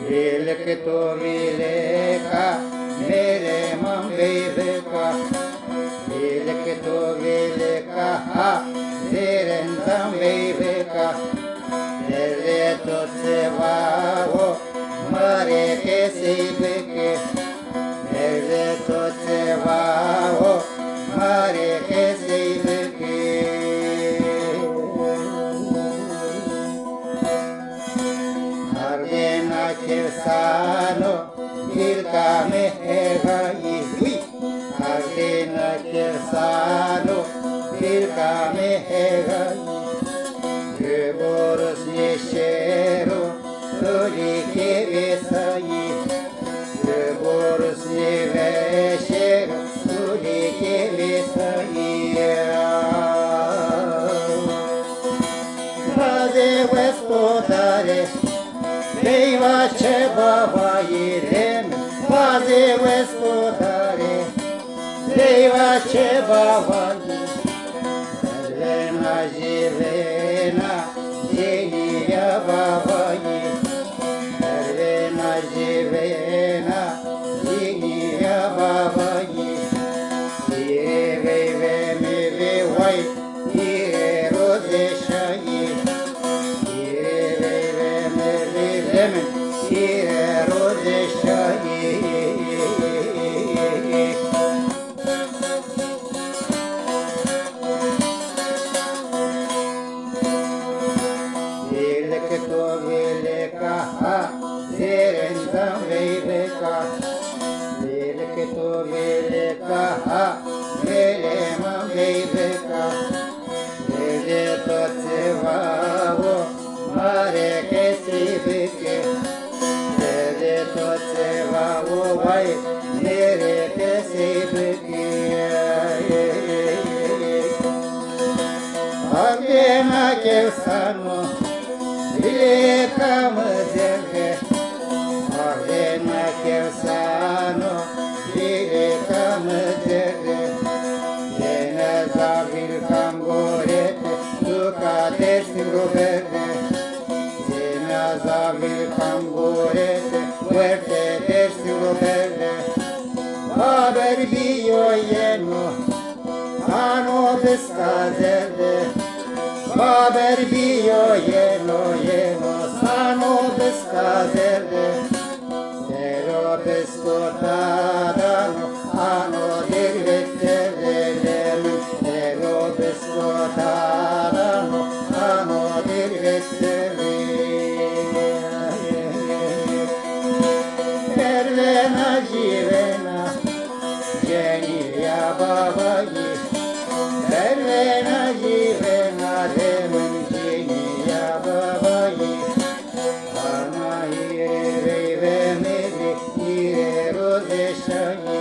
Велик то велика, मेरे मंगल का велик तो велика, तेरे मंगल का तेरे तो सेवा हो मरे के शिव के तेरे तो सेवा हो मरे के शिव के हरे न किसानो गिरका में है गई हुई हरे न किसानो गिरका में है गई Boros Yeshero, Tori Kevesai, Boros Yeshero, Tori Kevesai. Faze Westodare, Deva Chebaba Yirem, Faze Westodare, Deva Chebaba Yirem, Jivena, Jeniya Babayi, Arvena Jivena, Jeniya Babayi, Yeve Veme Vai, Yero Deshayi, Yeve Veme Veme, Yero Deshayi. तो वेलेका तेरे वेलेका वेलक तो वेलेका मेरे वेलेका मेरे तो सेवा वो मारे के शिव के मेरे तो सेवा वो भाई मेरे के शिव के आगे ना के सानो Великом земле, Ордена Кирсану, великом деле, Дене за великом горете, Дука десни рубене, Дене за великом горете, Уерте десни рубене, Бабер био ено, Ано бесказеле, Baber bio yeno sano pescadere Pero pescotadano ano dirvettere Pero pescotadano ano dirvettere Pervena jivena Geniya babayi Pervena jivena Demen Geniya babayi Ana ire ve meri ire rozeshayi